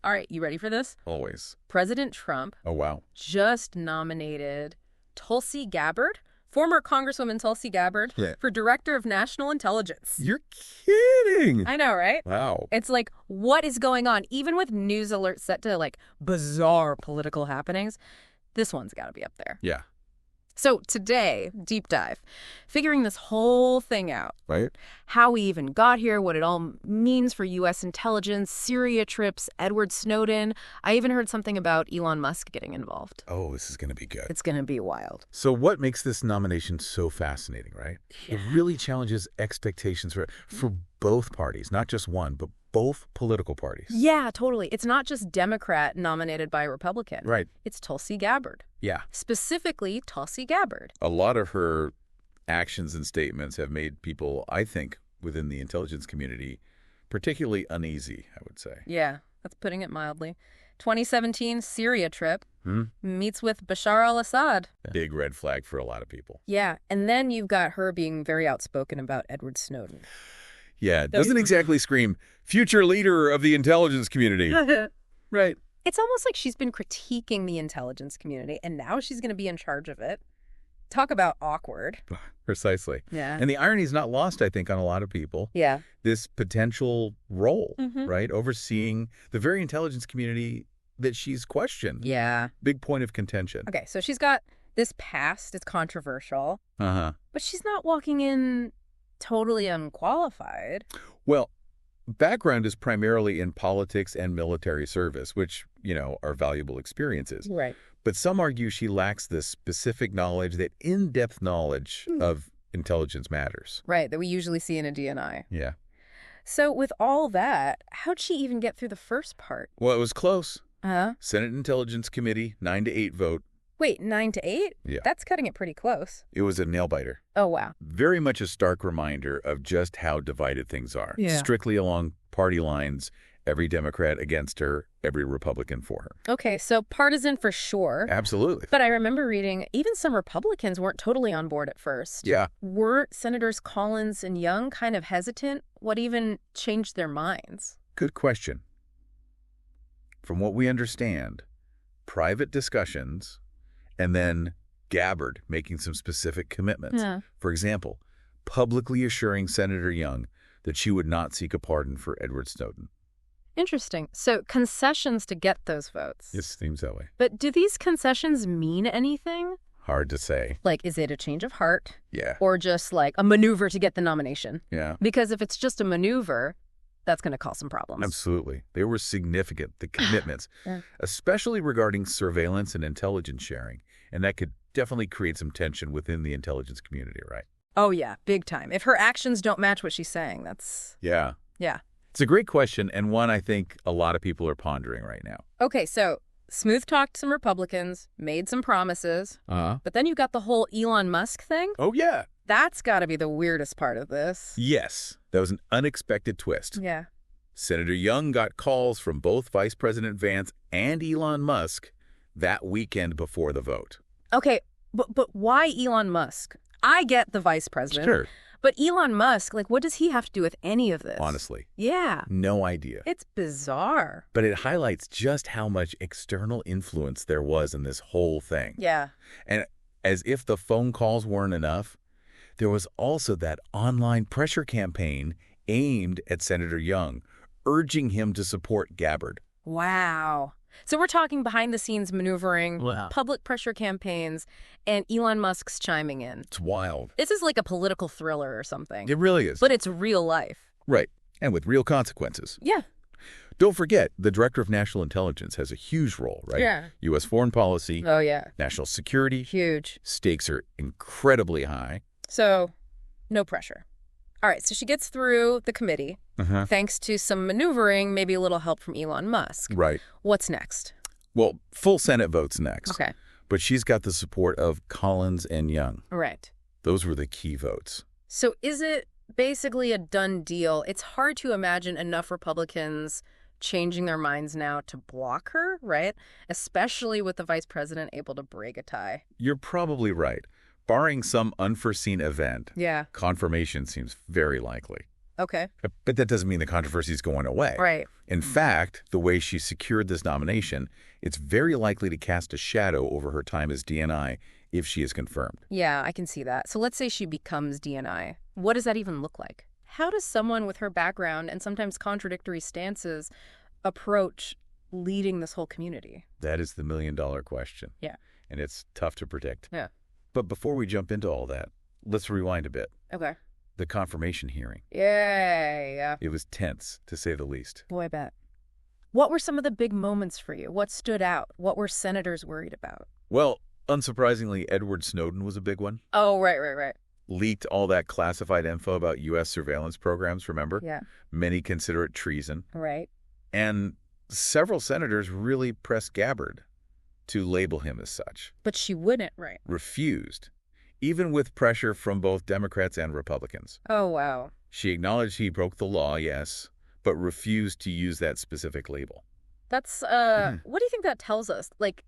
All right, you ready for this? Always. President Trump Oh, wow. just nominated Tulsi Gabbard, former Congresswoman Tulsi Gabbard, for Director of National Intelligence. You're kidding. I know, right? Wow. It's like, what is going on? Even with news alerts set to, like, bizarre political happenings, this one's got to be up there. Yeah. So today, deep dive, figuring this whole thing out. Right. How we even got here, what it all means for U.S. intelligence, Syria trips, Edward Snowden. I even heard something about Elon Musk getting involved. Oh, this is going to be good. It's going to be wild. So what makes this nomination so fascinating, right? Yeah. It really challenges expectations for both parties, not just one, but both political parties. Yeah, totally. It's not just Democrat nominated by a Republican. Right. It's Tulsi Gabbard. Yeah. Specifically, Tulsi Gabbard. A lot of her actions and statements have made people, I think, within the intelligence community, particularly uneasy, I would say. Yeah, that's putting it mildly. 2017 Syria trip meets with Bashar al-Assad. Big red flag for a lot of people. Yeah, and then you've got her being very outspoken about Edward Snowden. Yeah, it doesn't exactly scream, future leader of the intelligence community. Right. It's almost like she's been critiquing the intelligence community, and now she's going to be in charge of it. Talk about awkward. Precisely. Yeah. And the irony is not lost, I think, on a lot of people. Yeah. This potential role, right, overseeing the very intelligence community that she's questioned. Yeah. Big point of contention. Okay, so she's got this past. It's controversial. Uh-huh. But she's not walking in totally unqualified. Well, background is primarily in politics and military service, which, are valuable experiences. Right. But some argue she lacks the specific knowledge, that in-depth knowledge of intelligence matters. Right, that we usually see in a DNI. Yeah. So with all that, how'd she even get through the first part? Well, it was close. Uh-huh. Senate Intelligence Committee, 9-8 vote. Wait, 9-8? Yeah. That's cutting it pretty close. It was a nail-biter. Oh, wow. Very much a stark reminder of just how divided things are. Yeah. Strictly along party lines, every Democrat against her, every Republican for her. Okay, so partisan for sure. Absolutely. But I remember reading even some Republicans weren't totally on board at first. Yeah. Weren't Senators Collins and Young kind of hesitant? What even changed their minds? Good question. From what we understand, private discussions and then Gabbard making some specific commitments. Yeah. For example, publicly assuring Senator Young that she would not seek a pardon for Edward Snowden. Interesting. So concessions to get those votes. It seems that way. But do these concessions mean anything? Hard to say. Like, is it a change of heart? Yeah. Or just like a maneuver to get the nomination? Yeah. Because if it's just a maneuver, that's going to cause some problems. Absolutely. They were significant, the commitments, Yeah. especially regarding surveillance and intelligence sharing. And that could definitely create some tension within the intelligence community, right? Oh, yeah, big time. If her actions don't match what she's saying, that's... Yeah. Yeah. It's a great question, and one I think a lot of people are pondering right now. Okay, so smooth talked some Republicans, made some promises, but then you got the whole Elon Musk thing. Oh, yeah. That's got to be the weirdest part of this. Yes. That was an unexpected twist. Yeah. Senator Young got calls from both Vice President Vance and Elon Musk that weekend before the vote. Okay, but why Elon Musk? I get the vice president. Sure. But Elon Musk, like, what does he have to do with any of this? Honestly. Yeah. No idea. It's bizarre. But it highlights just how much external influence there was in this whole thing. Yeah. And as if the phone calls weren't enough, there was also that online pressure campaign aimed at Senator Young, urging him to support Gabbard. Wow. So we're talking behind-the-scenes maneuvering, public pressure campaigns, and Elon Musk's chiming in. It's wild. This is like a political thriller or something. It really is. But it's real life. Right. And with real consequences. Yeah. Don't forget, the Director of National Intelligence has a huge role, right? Yeah. U.S. foreign policy. Oh, yeah. National security. Huge. Stakes are incredibly high. So, no pressure. All right, so she gets through the committee, thanks to some maneuvering, maybe a little help from Elon Musk. Right. What's next? Well, full Senate votes next. Okay. But she's got the support of Collins and Young. Right. Those were the key votes. So is it basically a done deal? It's hard to imagine enough Republicans changing their minds now to block her, right? Especially with the vice president able to break a tie. You're probably right. Barring some unforeseen event, Yeah. confirmation seems very likely. Okay. But that doesn't mean the controversy is going away. Right. In fact, the way she secured this nomination, it's very likely to cast a shadow over her time as DNI if she is confirmed. Yeah, I can see that. So let's say she becomes DNI. What does that even look like? How does someone with her background and sometimes contradictory stances approach leading this whole community? That is the million-dollar question. Yeah. And it's tough to predict. Yeah. But before we jump into all that, let's rewind a bit. Okay. The confirmation hearing. Yeah. It was tense, to say the least. Boy, I bet. What were some of the big moments for you? What stood out? What were senators worried about? Well, unsurprisingly, Edward Snowden was a big one. Oh, right. Leaked all that classified info about U.S. surveillance programs, remember? Yeah. Many consider it treason. Right. And several senators really pressed Gabbard to label him as such. But she wouldn't, right? Refused, even with pressure from both Democrats and Republicans. Oh, wow. She acknowledged he broke the law, yes, but refused to use that specific label. That's, what do you think that tells us? Like,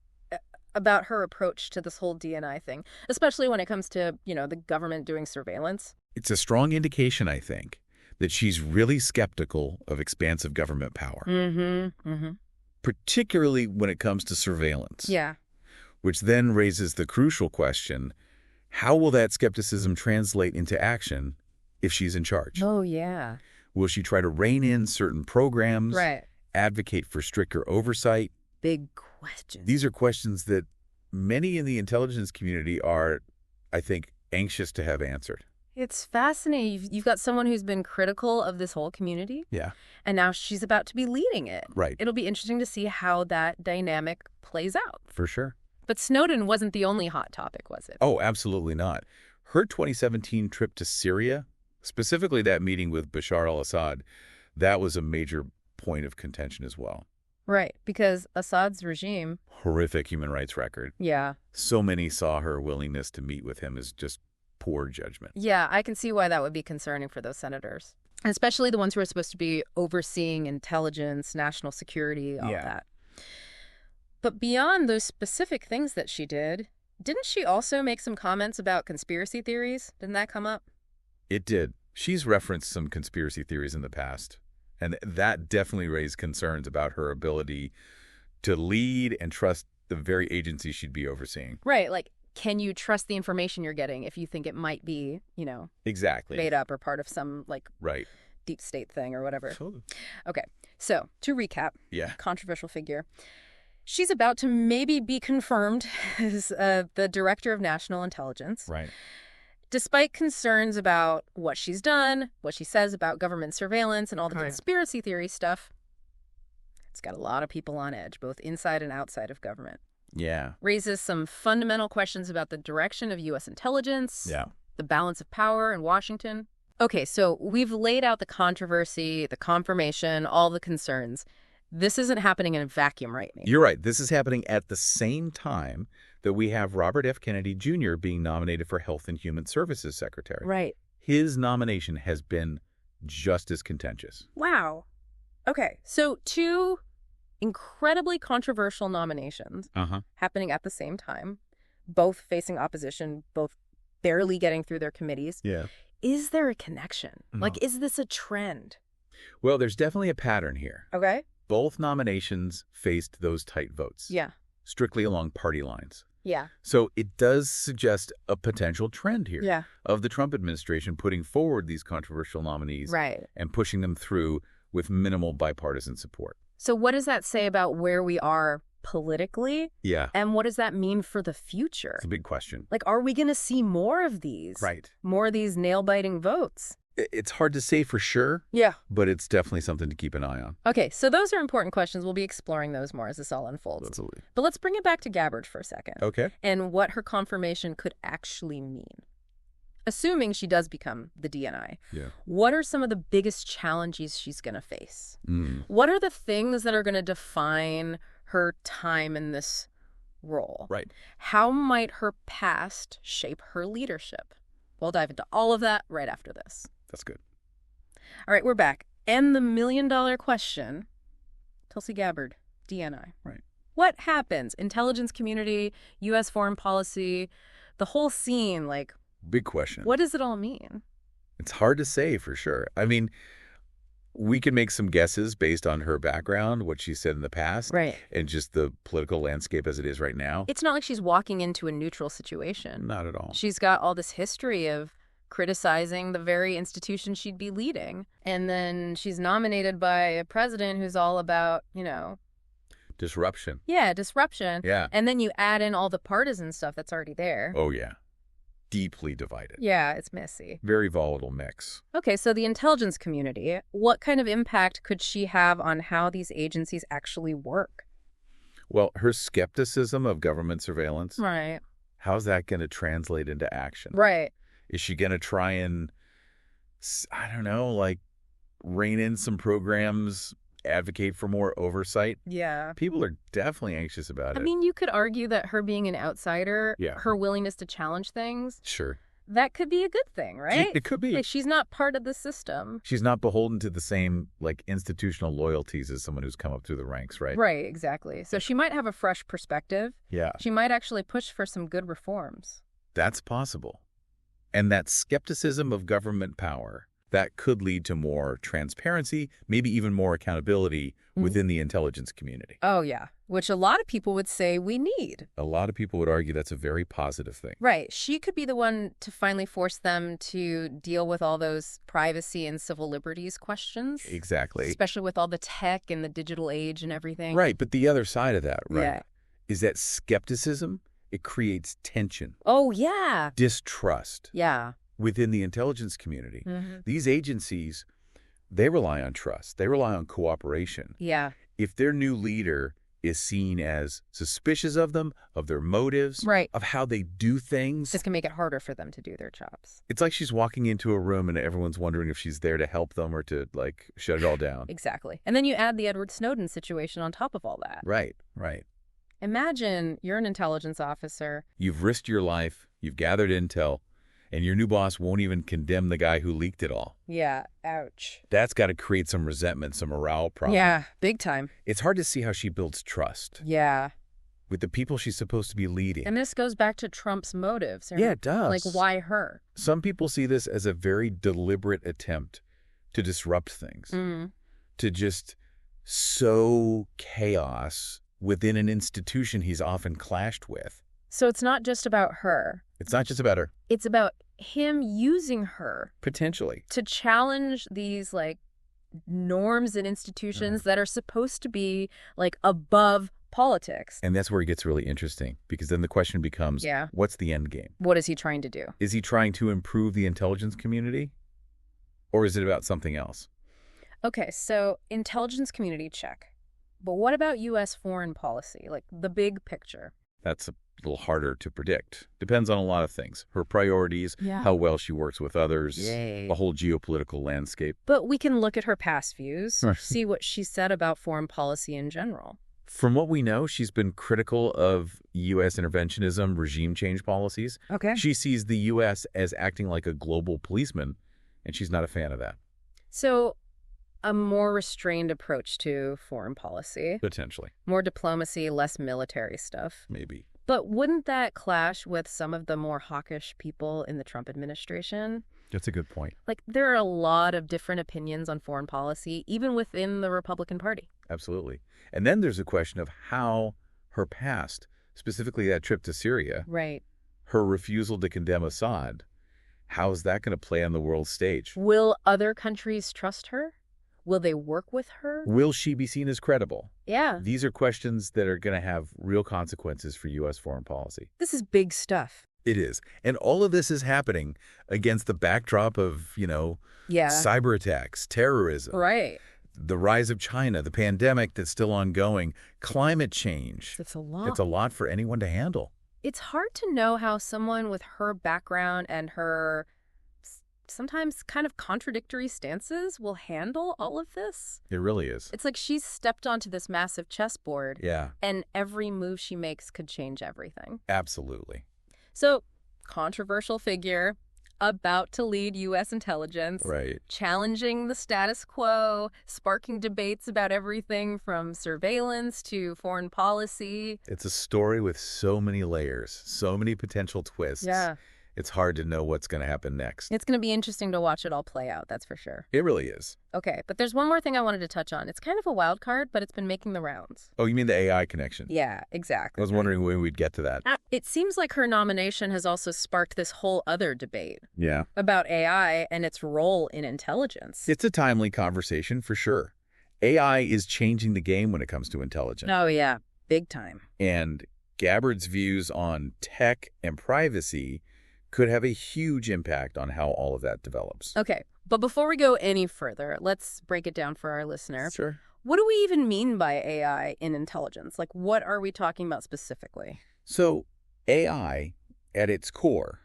about her approach to this whole DNI thing, especially when it comes to, the government doing surveillance? It's a strong indication, I think, that she's really skeptical of expansive government power. Particularly when it comes to surveillance. Yeah. Which then raises the crucial question, how will that skepticism translate into action if she's in charge? Oh, yeah. Will she try to rein in certain programs? Right. Advocate for stricter oversight? Big questions. These are questions that many in the intelligence community are, I think, anxious to have answered. It's fascinating. You've got someone who's been critical of this whole community. Yeah. And now she's about to be leading it. Right. It'll be interesting to see how that dynamic plays out. For sure. But Snowden wasn't the only hot topic, was it? Oh, absolutely not. Her 2017 trip to Syria, specifically that meeting with Bashar al-Assad, that was a major point of contention as well. Right, because Assad's regime... Horrific human rights record. Yeah. So many saw her willingness to meet with him as just poor judgment. Yeah, I can see why that would be concerning for those senators. Especially the ones who are supposed to be overseeing intelligence, national security, all that. But beyond those specific things that she did, didn't she also make some comments about conspiracy theories? Didn't that come up? It did. She's referenced some conspiracy theories in the past, and that definitely raised concerns about her ability to lead and trust the very agency she'd be overseeing. Right, like, can you trust the information you're getting if you think it might be, exactly made up or part of some, right, deep state thing or whatever? Totally. Okay, so to recap, yeah, controversial figure. She's about to maybe be confirmed as the director of national intelligence. Right. Despite concerns about what she's done, what she says about government surveillance and all the conspiracy theory stuff, it's got a lot of people on edge, both inside and outside of government. Yeah. Raises some fundamental questions about the direction of U.S. intelligence, the balance of power in Washington. Okay, so we've laid out the controversy, the confirmation, all the concerns. This isn't happening in a vacuum, right? You're right. This is happening at the same time that we have Robert F. Kennedy Jr. being nominated for Health and Human Services Secretary. Right. His nomination has been just as contentious. Wow. Okay, so two incredibly controversial nominations happening at the same time, both facing opposition, both barely getting through their committees. Yeah. Is there a connection? Is this a trend? Well, there's definitely a pattern here. Okay. Both nominations faced those tight votes. Yeah. Strictly along party lines. Yeah. So it does suggest a potential trend here of the Trump administration putting forward these controversial nominees and pushing them through with minimal bipartisan support. So what does that say about where we are politically? Yeah. And what does that mean for the future? It's a big question. Are we going to see more of these? Right. More of these nail-biting votes? It's hard to say for sure. Yeah. But it's definitely something to keep an eye on. Okay, so those are important questions. We'll be exploring those more as this all unfolds. Absolutely. But let's bring it back to Gabbard for a second. Okay. And what her confirmation could actually mean. Assuming she does become the DNI, what are some of the biggest challenges she's going to face? What are the things that are going to define her time in this role? Right. How might her past shape her leadership? We'll dive into all of that right after this. That's good. All right, we're back. And the million-dollar question, Tulsi Gabbard, DNI. Right. What happens? Intelligence community, U.S. foreign policy, the whole scene, Big question. what does it all mean? It's hard to say for sure. I mean, we can make some guesses based on her background, what she said in the past, Right. and just the political landscape as it is right now. It's not like she's walking into a neutral situation. Not at all. She's got all this history of criticizing the very institution she'd be leading. And then she's nominated by a president who's all about, Disruption. yeah, disruption. Yeah. And then you add in all the partisan stuff that's already there. Oh, yeah. Deeply divided. Yeah, it's messy. Very volatile mix. Okay, so the intelligence community, what kind of impact could she have on how these agencies actually work? Well, her skepticism of government surveillance, Right. how's that going to translate into action? Right. Is she going to try and, I don't know, like rein in some programs, advocate for more oversight? Yeah. People are definitely anxious about it. I mean, you could argue that her being an outsider, Yeah. her willingness to challenge things, Sure. that could be a good thing, right? It could be. Like, she's not part of the system. She's not beholden to the same like institutional loyalties as someone who's come up through the ranks, right? Right, exactly. So she might have a fresh perspective. Yeah, She might actually push for some good reforms. that's possible. And that skepticism of government power, that could lead to more transparency, maybe even more accountability within the intelligence community. Oh, yeah. Which a lot of people would say we need. A lot of people would argue that's a very positive thing. Right. She could be the one to finally force them to deal with all those privacy and civil liberties questions. Exactly. Especially with all the tech and the digital age and everything. Right, but the other side of that, right, Yeah. is that skepticism, it creates tension, Oh, yeah. distrust Yeah. within the intelligence community. Mm-hmm. These agencies, they rely on trust. They rely on cooperation. Yeah. If their new leader is seen as suspicious of them, of their motives, Right. of how they do things, This can make it harder for them to do their jobs. it's like she's walking into a room and everyone's wondering if she's there to help them or to, like, shut it all down. Exactly. And then you add the Edward Snowden situation on top of all that. Right, right. Imagine you're an intelligence officer. You've risked your life, you've gathered intel, and your new boss won't even condemn the guy who leaked it all. Yeah. Ouch. That's got to create some resentment, some morale problem. Yeah. Big time. It's hard to see how she builds trust Yeah. with the people she's supposed to be leading. And this goes back to Trump's motives. Yeah, it does. Like, why her? Some people see this as a very deliberate attempt to disrupt things, to just sow chaos within an institution he's often clashed with. So it's not just about her. It's not just about her. It's about him using her Potentially. to challenge these, like, norms and institutions that are supposed to be, like, above politics. And that's where it gets really interesting, because then the question becomes, Yeah. what's the end game? What is he trying to do? Is he trying to improve the intelligence community? Or is it about something else? Okay, so intelligence community, check. But what about U.S. foreign policy, like the big picture? That's a little harder to predict. Depends on a lot of things. Her priorities, Yeah. how well she works with others, Yay. the whole geopolitical landscape. But we can look at her past views, Right. see what she said about foreign policy in general. From what we know, she's been critical of U.S. interventionism, regime change policies. Okay. She sees the U.S. as acting like a global policeman, and she's not a fan of that. So a more restrained approach to foreign policy, Potentially. more diplomacy, less military stuff. Maybe. But wouldn't that clash with some of the more hawkish people in the Trump administration? That's a good point. Like, there are a lot of different opinions on foreign policy, even within the Republican Party. Absolutely. And then there's a question of how her past, specifically that trip to Syria, Right. her refusal to condemn Assad, how is that going to play on the world stage? Will other countries trust her? Will they work with her? Will she be seen as credible? Yeah. These are questions that are going to have real consequences for U.S. foreign policy. This is big stuff. It is. And all of this is happening against the backdrop of, Yeah. cyber attacks, terrorism, Right. the rise of China, the pandemic that's still ongoing, climate change. It's a lot. It's a lot for anyone to handle. It's hard to know how someone with her background and her sometimes kind of contradictory stances will handle all of this. It really is. It's like she's stepped onto this massive chessboard, Yeah, and every move she makes could change everything. absolutely. So, controversial figure, about to lead U.S. intelligence, Right. challenging the status quo, sparking debates about everything from surveillance to foreign policy. It's a story with so many layers, so many potential twists. Yeah. it's hard to know what's going to happen next. It's going to be interesting to watch it all play out, that's for sure. It really is. Okay, but there's one more thing I wanted to touch on. It's kind of a wild card, but it's been making the rounds. Oh, you mean the AI connection? Yeah, exactly. I was wondering when we'd get to that. It seems like her nomination has also sparked this whole other debate. Yeah. About AI and its role in intelligence. It's a timely conversation for sure. AI is changing the game when it comes to intelligence. Oh, yeah. Big time. And Gabbard's views on tech and privacy could have a huge impact on how all of that develops. Okay, but before we go any further, let's break it down for our listener. Sure. What do we even mean by AI in intelligence? Like, what are we talking about specifically? So AI, at its core,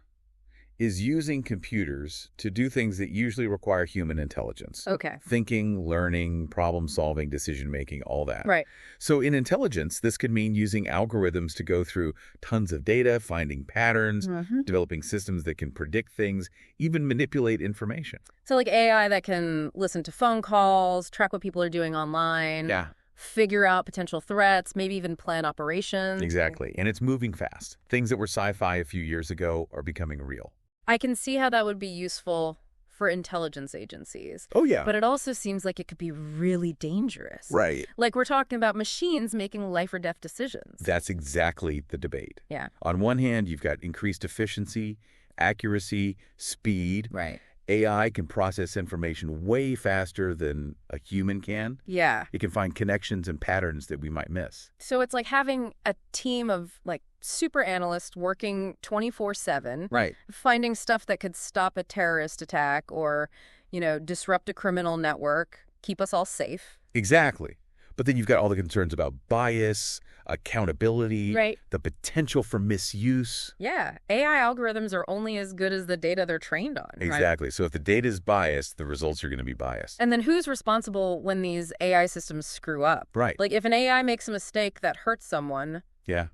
is using computers to do things that usually require human intelligence. Okay. Thinking, learning, problem-solving, decision-making, all that. Right. So in intelligence, this could mean using algorithms to go through tons of data, finding patterns, developing systems that can predict things, even manipulate information. So like AI that can listen to phone calls, track what people are doing online. Yeah. Figure out potential threats, maybe even plan operations. Exactly. And it's moving fast. Things that were sci-fi a few years ago are becoming real. I can see how that would be useful for intelligence agencies. Oh, yeah. But it also seems like it could be really dangerous. Right. Like we're talking about machines making life or death decisions. That's exactly the debate. Yeah. On one hand, you've got increased efficiency, accuracy, speed. Right. AI can process information way faster than a human can. Yeah. It can find connections and patterns that we might miss. So it's like having a team of like super analysts working 24/7. Right. Finding stuff that could stop a terrorist attack or, disrupt a criminal network, keep us all safe. Exactly. But then you've got all the concerns about bias, accountability, right. The potential for misuse. Yeah. AI algorithms are only as good as the data they're trained on. Exactly. Right? So if the data is biased, the results are going to be biased. And then who's responsible when these AI systems screw up? Right. Like if an AI makes a mistake that hurts someone,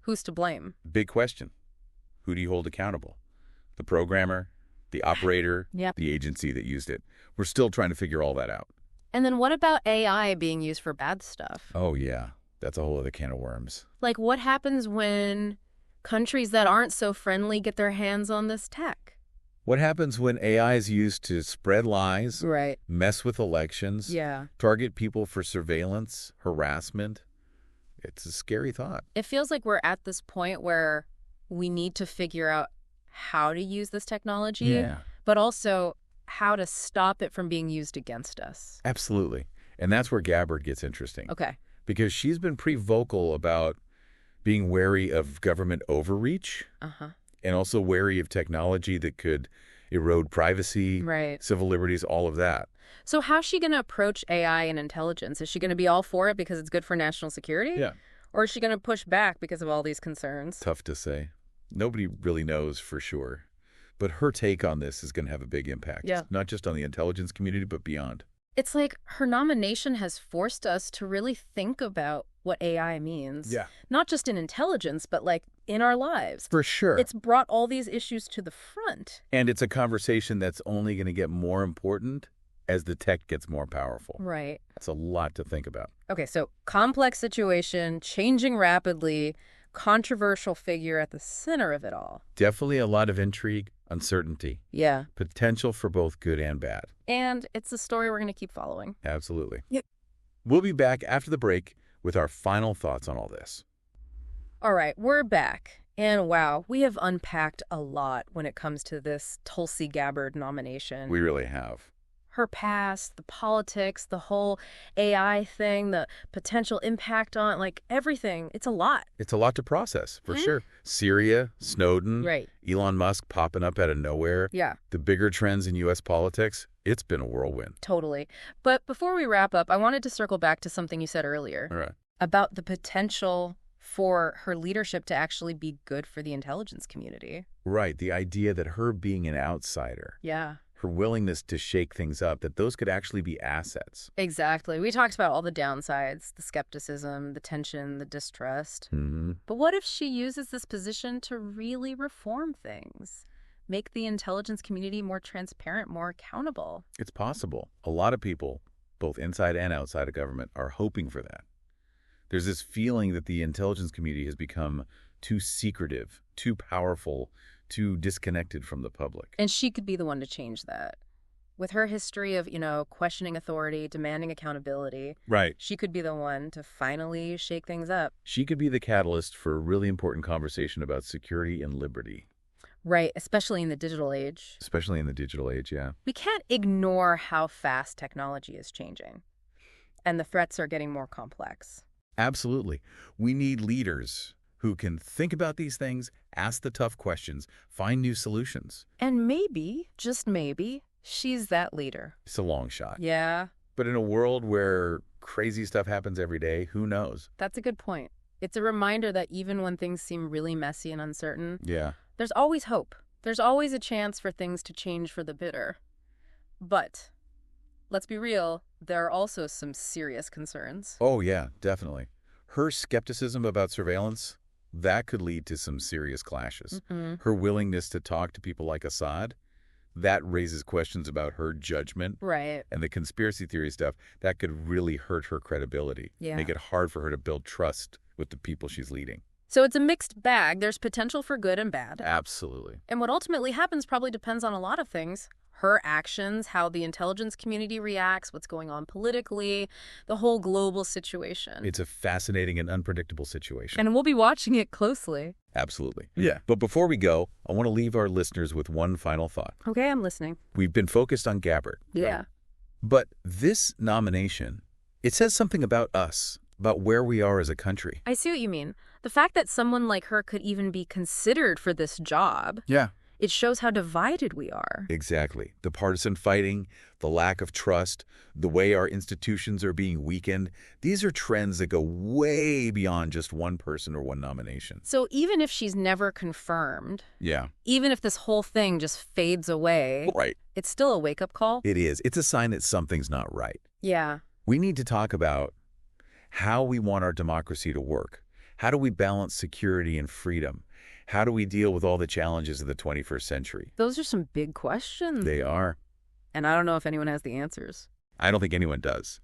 who's to blame? Big question. Who do you hold accountable? The programmer, the operator, the agency that used it? We're still trying to figure all that out. And then what about AI being used for bad stuff? Oh, yeah. That's a whole other can of worms. Like what happens when countries that aren't so friendly get their hands on this tech? What happens when AI is used to spread lies, mess with elections, target people for surveillance, harassment? It's a scary thought. It feels like we're at this point where we need to figure out how to use this technology, but also how to stop it from being used against us. Absolutely. And that's where Gabbard gets interesting. Okay. Because she's been pretty vocal about being wary of government overreach and also wary of technology that could erode privacy, civil liberties, all of that. So how's she going to approach AI and intelligence? Is she going to be all for it because it's good for national security? Yeah. Or is she going to push back because of all these concerns? Tough to say. Nobody really knows for sure. But her take on this is going to have a big impact, not just on the intelligence community, but beyond. It's like her nomination has forced us to really think about what AI means. Yeah. Not just in intelligence, but like in our lives. For sure. It's brought all these issues to the front. And it's a conversation that's only going to get more important as the tech gets more powerful. Right. That's a lot to think about. Okay, so complex situation, changing rapidly, controversial figure at the center of it all. Definitely a lot of intrigue, uncertainty. Yeah. Potential for both good and bad. And it's a story we're going to keep following. Absolutely. Yep. We'll be back after the break with our final thoughts on all this. All right, we're back. And wow, we have unpacked a lot when it comes to this Tulsi Gabbard nomination. We really have. Her past, the politics, the whole AI thing, the potential impact on, like, everything. It's a lot. It's a lot to process, for sure. Syria, Snowden, Elon Musk popping up out of nowhere. Yeah. The bigger trends in U.S. politics, it's been a whirlwind. Totally. But before we wrap up, I wanted to circle back to something you said earlier. All right. About the potential for her leadership to actually be good for the intelligence community. Right. The idea that her being an outsider. Yeah. Her willingness to shake things up, that those could actually be assets. Exactly. We talked about all the downsides, the skepticism, the tension, the distrust. But what if she uses this position to really reform things? Make the intelligence community more transparent, more accountable? It's possible. A lot of people, both inside and outside of government, are hoping for that. There's this feeling that the intelligence community has become too secretive, too powerful, too disconnected from the public. And she could be the one to change that. With her history of, questioning authority, demanding accountability, Right. she could be the one to finally shake things up. She could be the catalyst for a really important conversation about security and liberty. Right, especially in the digital age. Especially in the digital age, yeah. We can't ignore how fast technology is changing. And the threats are getting more complex. Absolutely. We need leaders who can think about these things, ask the tough questions, find new solutions. And maybe, just maybe, she's that leader. It's a long shot. Yeah. But in a world where crazy stuff happens every day, who knows? That's a good point. It's a reminder that even when things seem really messy and uncertain, Yeah. there's always hope. There's always a chance for things to change for the better. But let's be real, there are also some serious concerns. Oh, yeah, definitely. Her skepticism about surveillance, that could lead to some serious clashes. Her willingness to talk to people like Assad, that raises questions about her judgment. Right. And the conspiracy theory stuff, that could really hurt her credibility. Yeah. Make it hard for her to build trust with the people she's leading. So it's a mixed bag. There's potential for good and bad. Absolutely. And what ultimately happens probably depends on a lot of things. Her actions, how the intelligence community reacts, what's going on politically, the whole global situation. It's a fascinating and unpredictable situation. And we'll be watching it closely. Absolutely. Yeah. But before we go, I want to leave our listeners with one final thought. Okay, I'm listening. We've been focused on Gabbard. Yeah. Right? But this nomination, it says something about us, about where we are as a country. I see what you mean. The fact that someone like her could even be considered for this job, Yeah. it shows how divided we are. Exactly. The partisan fighting, the lack of trust, the way our institutions are being weakened, these are trends that go way beyond just one person or one nomination. So even if she's never confirmed, Yeah. even if this whole thing just fades away, Right. it's still a wake-up call. It is. It's a sign that something's not right. Yeah. We need to talk about how we want our democracy to work. How do we balance security and freedom? How do we deal with all the challenges of the 21st century? Those are some big questions. They are. And I don't know if anyone has the answers. I don't think anyone does.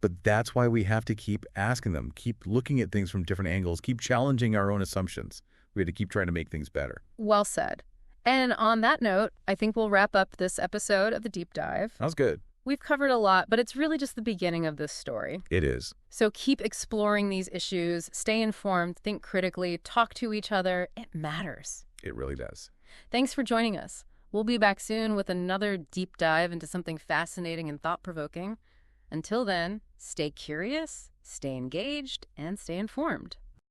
But that's why we have to keep asking them, keep looking at things from different angles, keep challenging our own assumptions. We have to keep trying to make things better. Well said. And on that note, I think we'll wrap up this episode of The Deep Dive. Sounds good. We've covered a lot, but it's really just the beginning of this story. It is. So keep exploring these issues, stay informed, think critically, talk to each other. It matters. It really does. Thanks for joining us. We'll be back soon with another deep dive into something fascinating and thought-provoking. Until then, stay curious, stay engaged, and stay informed.